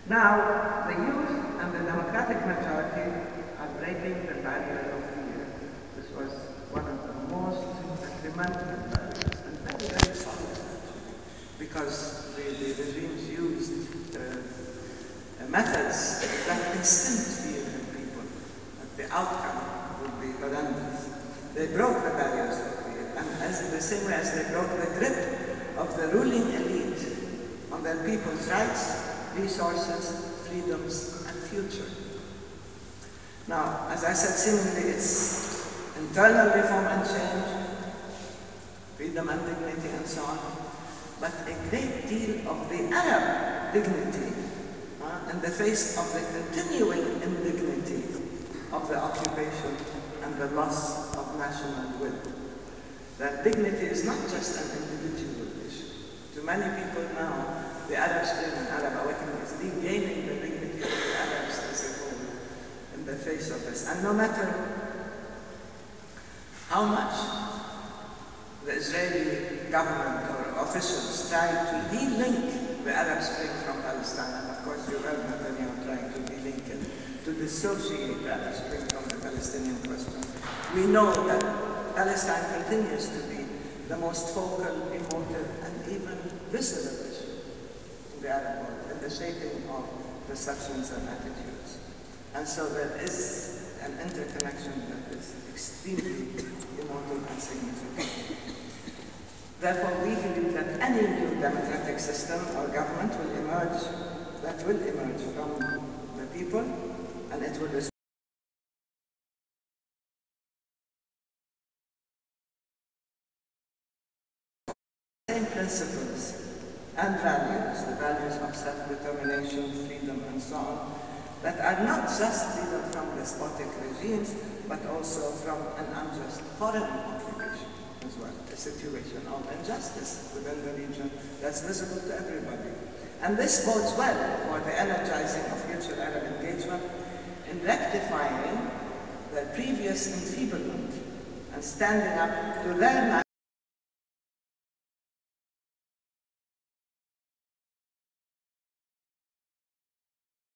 Now, the youth and the democratic majority are breaking the barrier of fear. This was one of the most fundamental barriers, and very, very solid, actually, because the regimes used methods that instilled fear in people, that the outcome would be horrendous. They broke the barriers of fear, and in the same way as they broke the grip of the ruling elite on their people's rights, resources, freedoms, and future. Now, as I said, seemingly it's internal reform and change, freedom and dignity, and so on, but a great deal of the Arab dignity in the face of the continuing indignity of the occupation and the loss of national will. That dignity is not just an individual issue. To many people now, the Arab Spring and Arab Awakening is regaining the dignity of the Arabs as a whole in the face of this. And no matter how much the Israeli government or officials try to de-link the Arab Spring from Palestine, and of course you heard Netanyahu trying to de-link it, to dissociate the Arab Spring from the Palestinian question, we know that Palestine continues to be the most focal, emotive, and even visceral issue in the Arab world, in the shaping of perceptions and attitudes. And so there is an interconnection that is extremely emotive and significant. Therefore, we believe that any new democratic system or government will emerge, that will emerge from the people, and it will respect the same principles and values, the values of self-determination, freedom, and so on, that are not just freedom from despotic regimes, but also from an unjust foreign occupation as well, a situation of injustice within the region that's visible to everybody. And this bodes well for the energizing of future Arab engagement in rectifying their previous enfeeblement and standing up to their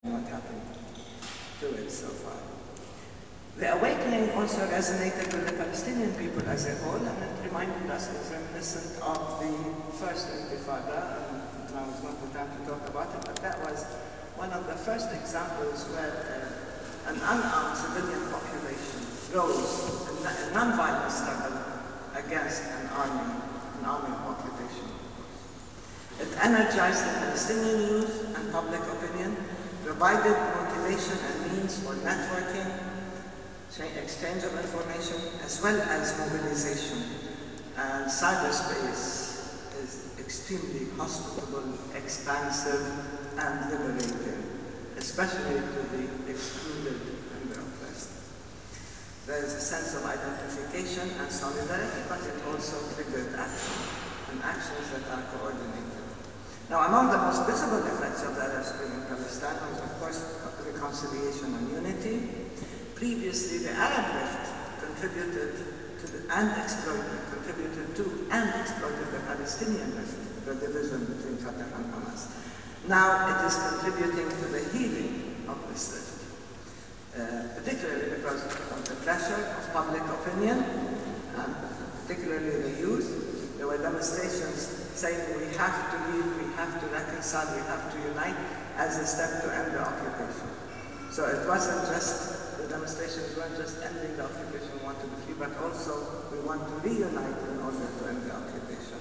what happened to it so far. The awakening also resonated with the Palestinian people as a whole, and it reminded us, it's reminiscent of the first Intifada, and now is not the time to talk about it, but that was one of the first examples where an unarmed civilian population rose in a non-violent struggle against an army of occupation. It energized the Palestinian youth and public opinion, provided motivation and means for networking, exchange of information, as well as mobilization. And cyberspace is extremely hospitable, expansive, and liberating, especially to the excluded and the oppressed. There is a sense of identification and solidarity, but it also triggered action, and actions that are coordinated. Now, among the most visible effects of the Arab Spring in Palestine was, of course, reconciliation and unity. Previously, the Arab Rift contributed to and exploited the Palestinian Rift, the division between Fatah and Hamas. Now it is contributing to the healing of this rift, particularly because of the pressure of public opinion, and particularly the youth. There were demonstrations saying we have to leave, we have to reconcile, we have to unite as a step to end the occupation. So it wasn't just the demonstrations weren't just ending the occupation, we want to be free, but also we want to reunite in order to end the occupation.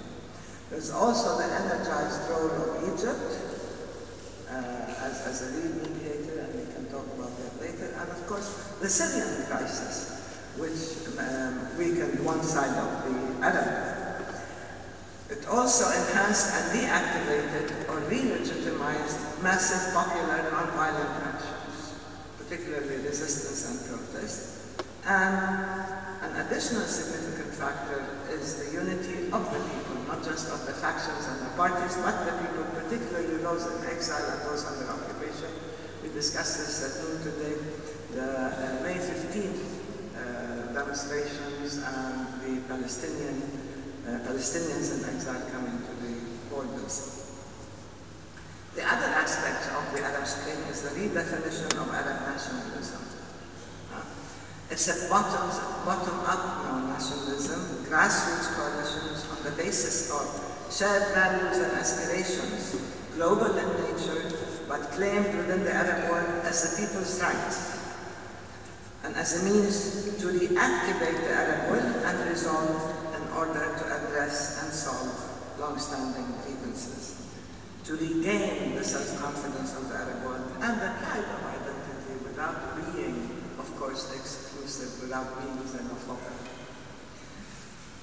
There's also the energized role of Egypt as a lead mediator, and we can talk about that later. And of course, the Syrian crisis, which weakened one side of the Arab. It also enhanced and reactivated or re-legitimized massive popular nonviolent actions, particularly resistance and protest. And an additional significant factor is the unity of the people, not just of the factions and the parties, but the people, particularly those in exile and those under occupation. We discussed this at noon today, the May 15th demonstrations and the Palestinians in exile coming to the borders. The other aspect of the Arab Spring is the redefinition of Arab nationalism. It's a bottom-up nationalism, grassroots coalitions on the basis of shared values and aspirations, global in nature, but claimed within the Arab world as a people's right, and as a means to reactivate the Arab will and resolve in order to address and solve long-standing grievances, to regain the self-confidence of the Arab world and the pride of identity without being, of course, exclusive, without being xenophobic.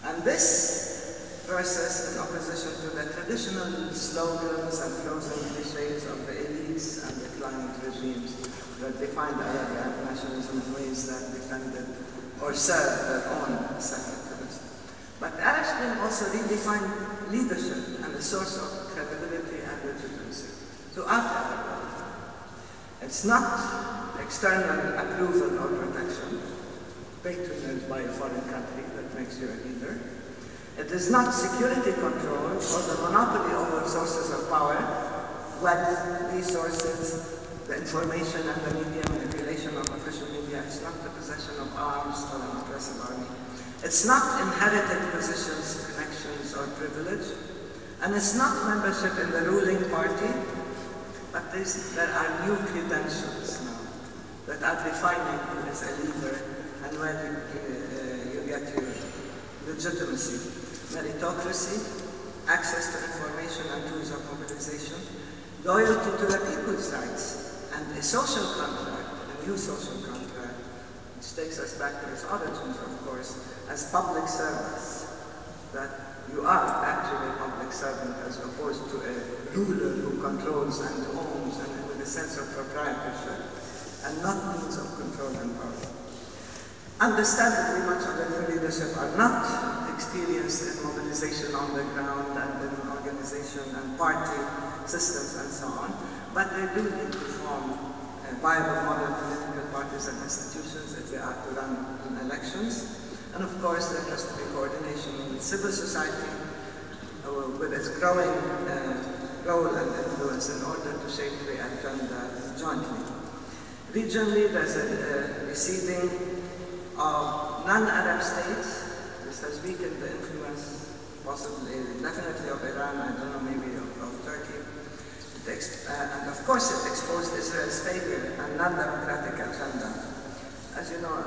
And this versus in opposition to the traditional slogans and frozen cliches of the elites and the client regimes that defined Arab nationalism in ways that defended or served their own separatists. But the Arab Spring also redefined leadership and the source of credibility and legitimacy throughout the Arab world. It's not external approval or protection, patronage by a foreign country that makes you a leader. It is not security control or the monopoly over sources of power, wealth, resources, the information and the media, manipulation of official media. It's not the possession of arms or an oppressive army. It's not inherited positions, connections, or privilege. And it's not membership in the ruling party, but there are new credentials now that are defining who is a leader and where you get your legitimacy. Meritocracy, access to information and tools of mobilization, loyalty to the people's rights, and a social contract, a new social contract, which takes us back to its origins, of course, as public servants, that you are actually a public servant as opposed to a ruler who controls and owns and with a sense of proprietorship, and not means of control and power. Understandably, much of the new leadership are not experienced in mobilization on the ground and in organization and party systems and so on, but they do need to form viable modern political parties and institutions if they are to run in elections. And of course, there has to be coordination with civil society, with its growing role and influence in order to shape the agenda jointly. Regionally, there's a receding of non-Arab states. This has weakened the influence, possibly, definitely of Iran, I don't know, maybe of Turkey. And of course it exposed Israel's failure and non-democratic agenda. As you know,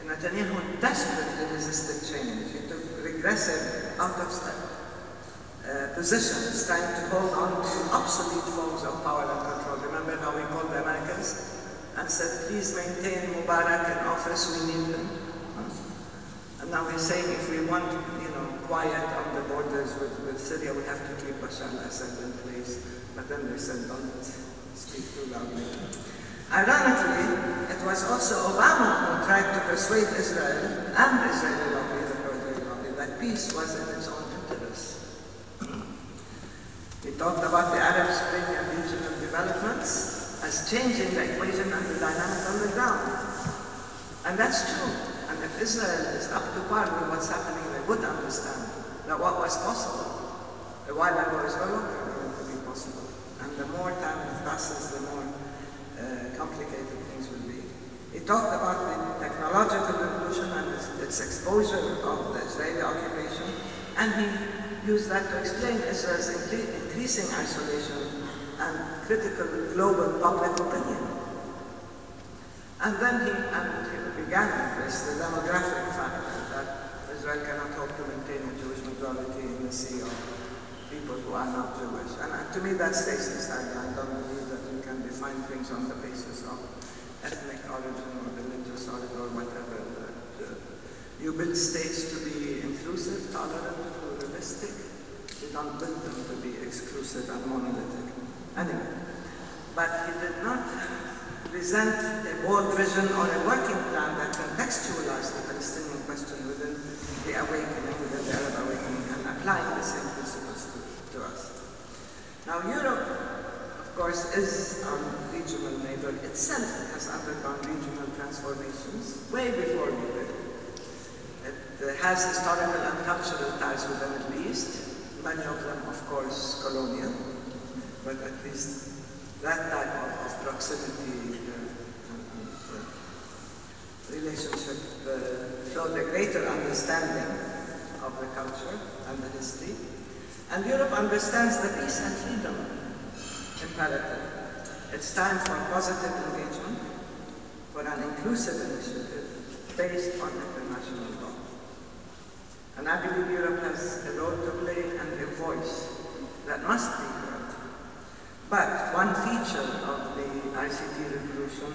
Netanyahu desperately resisted change. He took regressive, out-of-step positions, trying to hold on to obsolete forms of power and control. Remember how he called the Americans and said, please maintain Mubarak in office, we need him. And now he's saying if we want, quiet on the borders with Syria, we have to keep Bashar al-Assad in place. But then they said, don't speak too loudly. Ironically, it was also Obama who tried to persuade Israel and the Israeli lobby, the pro-Israeli lobby, that peace was in its own interest. He talked about the Arab Spring and regional developments as changing the equation and the dynamic on the ground. And that's true. And if Israel is up to par with what's happening, they would understand that what was possible a while ago is no longer going to be possible. And the more time passes, the more complicated things will be. He talked about the technological revolution and its exposure of the Israeli occupation, and he used that to explain Israel's increasing isolation and critical global public opinion. And then he began with this, the demographic factor, that Israel cannot hope to maintain a Jewish majority in the sea of people who are not Jewish. And to me that's racist. I don't believe that you can define things on the basis of ethnic origin or religious origin or whatever. You build states to be inclusive, tolerant, pluralistic. You don't build them to be exclusive and monolithic. Anyway, but he did not present a bold vision or a working plan that contextualized the Palestinian question within the awakening, within the Arab awakening, and applying the same principles to us. Now Europe, of course, is our regional neighbor. Itself has undergone regional transformations way before we did. It has historical and cultural ties with the Middle East, many of them, of course, colonial, but at least that type of proximity relationship showed a greater understanding of the culture and the history. And Europe understands the peace and freedom imperative. It's time for positive engagement, for an inclusive initiative based on international law. And I believe Europe has a role to play and a voice that must be heard. But one feature of the ICT revolution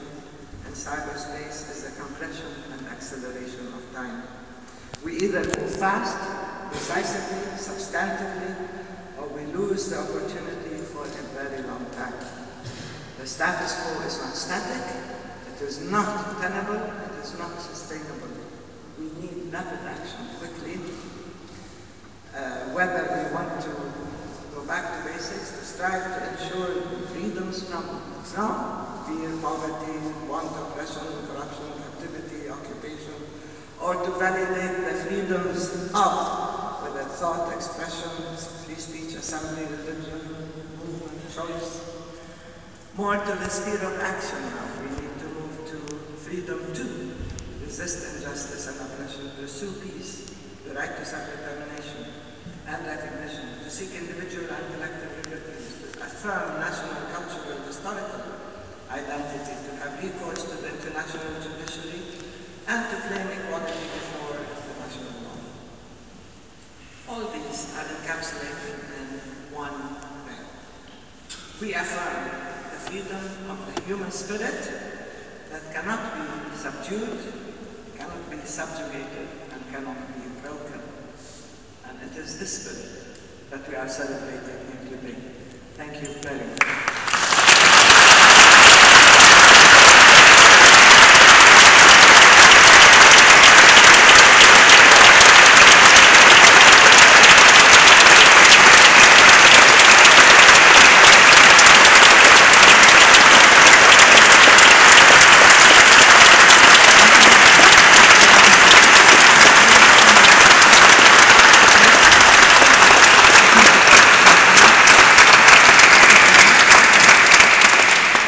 in cyberspace is the compression and acceleration of time. We either move fast, decisively, substantively, or we lose the opportunity for a very long time. The status quo is not static, it is not tenable, it is not sustainable. We need rapid action quickly, whether we want to go back to basics, to strive to ensure freedoms from fear, poverty, want, oppression, corruption, captivity, occupation, or to validate the freedoms of, whether thought, expression, free speech, assembly, religion, movement, choice. More to the sphere of action now. We need to move to freedom to resist injustice and oppression, pursue peace, the right to self-determination and recognition, to seek individual and collective liberties, to affirm national, cultural, historical identity, to have recourse to the international judiciary, and to claim equality before international law. All these are encapsulated in one thing. We affirm the freedom of the human spirit that cannot be subdued, cannot be subjugated, and cannot be broken. And it is this spirit that we are celebrating here today. Thank you very much.